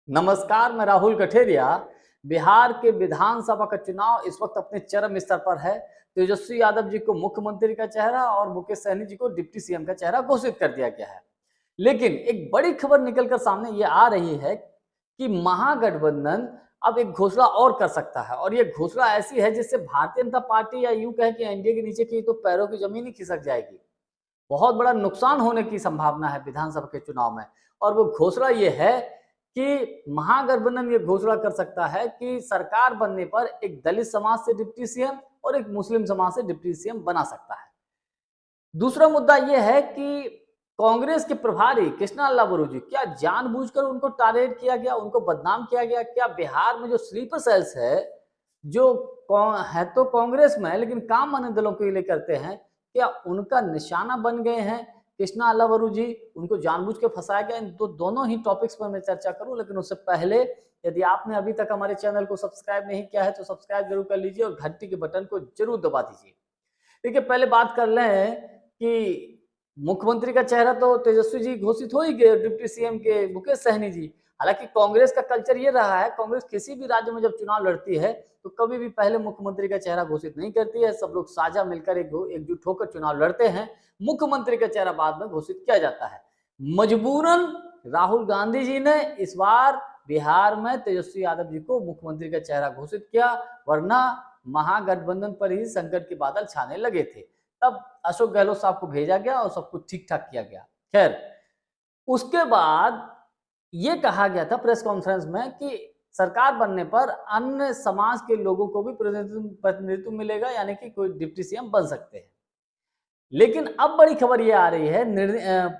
नमस्कार, मैं राहुल कठेरिया। बिहार के विधानसभा का चुनाव इस वक्त अपने चरम स्तर पर है। तेजस्वी यादव जी को मुख्यमंत्री का चेहरा और मुकेश सहनी जी को डिप्टी सीएम का चेहरा घोषित कर दिया गया है। लेकिन एक बड़ी खबर निकलकर सामने ये आ रही है कि महागठबंधन अब एक घोषणा और कर सकता है और ये घोषणा ऐसी है जिससे भारतीय जनता पार्टी या यूं कहें कि एनडीए के नीचे की तो पैरों की जमीन ही खिसक जाएगी। बहुत बड़ा नुकसान होने की संभावना है विधानसभा के चुनाव में। और वो घोषणा ये है कि महागठबंधन ये घोषणा कर सकता है कि सरकार बनने पर एक दलित समाज से डिप्टी सीएम और एक मुस्लिम समाज से डिप्टी सीएम बना सकता है। दूसरा मुद्दा यह है कि कांग्रेस के प्रभारी कृष्णा अल्लावरू जी, क्या जानबूझकर उनको टारगेट किया गया, उनको बदनाम किया गया? क्या बिहार में जो स्लीपर सेल्स है, जो है तो कांग्रेस में है लेकिन काम अन्य दलों के लिए करते हैं, क्या उनका निशाना बन गए हैं कृष्णा अल्लावरू जी? उनको जानबूझ के फंसाया गया? इन दोनों ही टॉपिक्स पर मैं चर्चा करूं, लेकिन उससे पहले यदि आपने अभी तक हमारे चैनल को सब्सक्राइब नहीं किया है तो सब्सक्राइब जरूर कर लीजिए और घंटी के बटन को जरूर दबा दीजिए। देखिए, पहले बात कर लें कि मुख्यमंत्री का चेहरा तो तेजस्वी जी घोषित हो ही गए, डिप्टी सीएम के मुकेश सहनी जी। हालांकि कांग्रेस का कल्चर ये रहा है, कांग्रेस किसी भी राज्य में जब चुनाव लड़ती है तो कभी भी पहले मुख्यमंत्री का चेहरा घोषित नहीं करती है। सब लोग साझा मिलकर एकजुट होकर चुनाव लड़ते हैं। मुख्यमंत्री का चेहरा बाद में घोषित किया जाता है। मजबूरन राहुल गांधी जी ने इस बार बिहार में तेजस्वी यादव जी को मुख्यमंत्री का चेहरा घोषित किया, वरना महागठबंधन पर ही संकट के बादल छाने लगे थे। तब अशोक गहलोत साहब को भेजा गया और सब कुछ ठीक ठाक किया गया। खैर, उसके बाद ये कहा गया था प्रेस कॉन्फ्रेंस में कि सरकार बनने पर अन्य समाज के लोगों को भी प्रतिनिधित्व मिलेगा, यानी कि कोई डिप्टी सीएम बन सकते हैं। लेकिन अब बड़ी खबर ये आ रही है,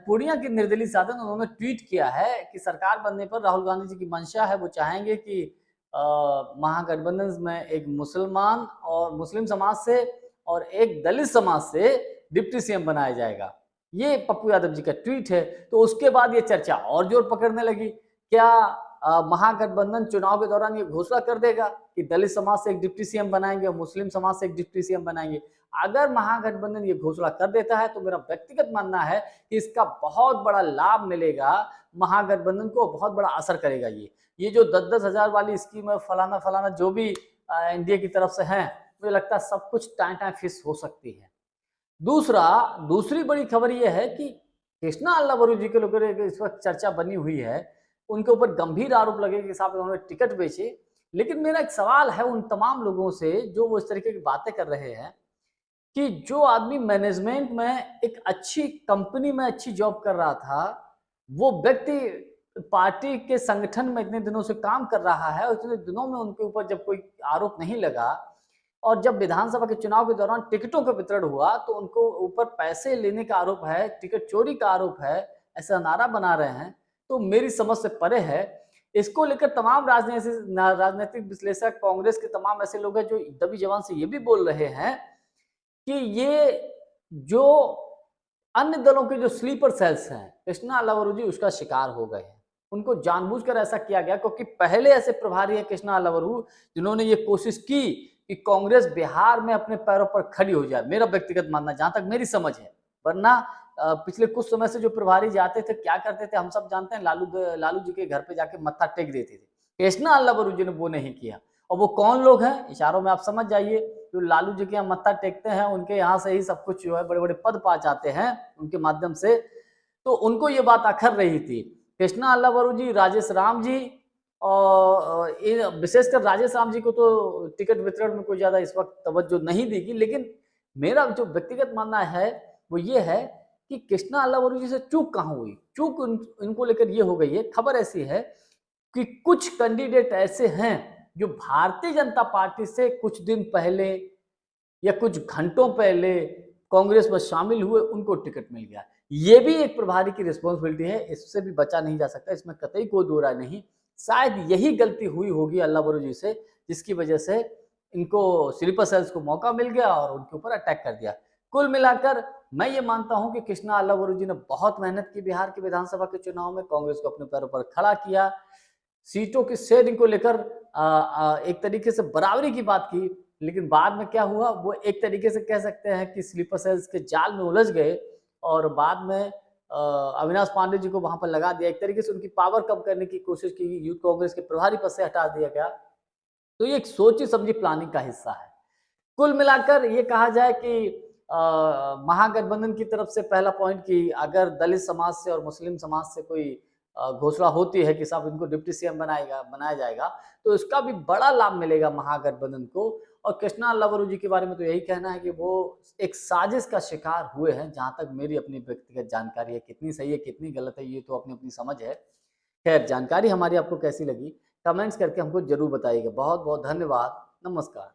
पूर्णिया की निर्दलीय साधन उन्होंने ट्वीट किया है कि सरकार बनने पर राहुल गांधी जी की मंशा है, वो चाहेंगे कि महागठबंधन में एक मुसलमान और मुस्लिम समाज से और एक दलित समाज से डिप्टी सीएम बनाया जाएगा। ये पप्पू यादव जी का ट्वीट है। तो उसके बाद ये चर्चा और जोर पकड़ने लगी। क्या महागठबंधन चुनाव के दौरान ये घोषणा कर देगा कि दलित समाज से एक डिप्टी सीएम बनाएंगे और मुस्लिम समाज से एक डिप्टी सीएम बनाएंगे? अगर महागठबंधन ये घोषणा कर देता है तो मेरा व्यक्तिगत मानना है कि इसका बहुत बड़ा लाभ मिलेगा महागठबंधन को, बहुत बड़ा असर करेगा। ये जो 10-10 हजार वाली स्कीम है, फलाना फलाना जो भी एनडीए की तरफ से है, मुझे लगता है सब कुछ टाइम फिस हो सकती है। दूसरी बड़ी खबर यह है कि कृष्णा अल्लावरू जी के लोगों ने इस वक्त चर्चा बनी हुई है, उनके ऊपर गंभीर आरोप लगे कि साहब उन्होंने टिकट बेचे। लेकिन मेरा एक सवाल है उन तमाम लोगों से जो वो इस तरीके की बातें कर रहे हैं कि जो आदमी मैनेजमेंट में एक अच्छी कंपनी में अच्छी जॉब कर रहा था, वो व्यक्ति पार्टी के संगठन में इतने दिनों से काम कर रहा है और इतने दिनों में उनके ऊपर जब कोई आरोप नहीं लगा और जब विधानसभा के चुनाव के दौरान टिकटों का वितरण हुआ तो उनको ऊपर पैसे लेने का आरोप है, टिकट चोरी का आरोप है, ऐसा नारा बना रहे हैं, तो मेरी समझ से परे है। इसको लेकर तमाम राजनीतिक विश्लेषक, कांग्रेस के तमाम ऐसे लोग हैं जो दबी जबान से ये भी बोल रहे हैं कि ये जो अन्य दलों के जो स्लीपर सेल्स हैं, कृष्णा अल्लावरू जी उसका शिकार हो गए हैं। उनको जानबूझकर ऐसा किया गया क्योंकि पहले ऐसे प्रभारी है कृष्णा अल्लावरू जिन्होंने ये कोशिश की कि कांग्रेस बिहार में अपने पैरों पर खड़ी हो जाए। मेरा व्यक्तिगत मानना, जहां तक मेरी समझ है, वरना पिछले कुछ समय से जो प्रभारी जाते थे क्या करते थे हम सब जानते हैं। लालू जी के घर पे जाके मत्था टेक देते थे। कृष्णा अल्लावरू जी ने वो नहीं किया। और वो कौन लोग हैं, इशारों में आप समझ जाइए। जो लालू जी के यहाँ मत्था टेकते हैं, उनके यहाँ से ही सब कुछ जो है बड़े बड़े पद पा जाते हैं उनके माध्यम से। तो उनको ये बात अखर रही थी। कृष्णा अल्लावरू जी, राजेश राम जी, और विशेषकर राजेश राम जी को तो टिकट वितरण में कोई ज्यादा इस वक्त तवज्जो नहीं देगी। लेकिन मेरा जो व्यक्तिगत मानना है वो ये है कि कृष्णा अल्लावरू जी से चूक कहाँ हुई। चूक इनको लेकर ये हो गई है, खबर ऐसी है कि कुछ कैंडिडेट ऐसे हैं जो भारतीय जनता पार्टी से कुछ दिन पहले या कुछ घंटों पहले कांग्रेस में शामिल हुए, उनको टिकट मिल गया। ये भी एक प्रभारी की रिस्पॉन्सिबिलिटी है, इससे भी बचा नहीं जा सकता, इसमें कतई कोई दो राय नहीं। शायद यही गलती हुई होगी अल्लावरू जी से, जिसकी वजह से इनको स्लीपर सेल्स को मौका मिल गया और उनके ऊपर अटैक कर दिया। कुल मिलाकर मैं ये मानता हूं कि कृष्णा अल्लावरू जी ने बहुत मेहनत की बिहार के विधानसभा के चुनाव में, कांग्रेस को अपने पैरों पर खड़ा किया, सीटों की शेयरिंग को लेकर एक तरीके से बराबरी की बात की। लेकिन बाद में क्या हुआ, वो एक तरीके से कह सकते हैं कि स्लीपर सेल्स के जाल में उलझ गए और बाद में अविनाश पांडे जी को वहां पर लगा दिया, एक तरीके से उनकी पावर कम करने की कोशिश की, यूथ कांग्रेस के प्रभारी पद से हटा दिया गया। तो ये एक सोची समझी प्लानिंग का हिस्सा है। कुल मिलाकर ये कहा जाए कि महागठबंधन की तरफ से पहला पॉइंट कि अगर दलित समाज से और मुस्लिम समाज से कोई घोषणा होती है कि साहब इनको डिप्टी सीएम बनाया जाएगा, तो इसका भी बड़ा लाभ मिलेगा महागठबंधन को। और कृष्णा लवरू जी के बारे में तो यही कहना है कि वो एक साजिश का शिकार हुए हैं, जहां तक मेरी अपनी व्यक्तिगत जानकारी है। कितनी सही है कितनी गलत है ये तो अपनी अपनी समझ है। खैर, जानकारी हमारी आपको कैसी लगी कमेंट्स करके हमको जरूर बताइएगा। बहुत बहुत धन्यवाद। नमस्कार।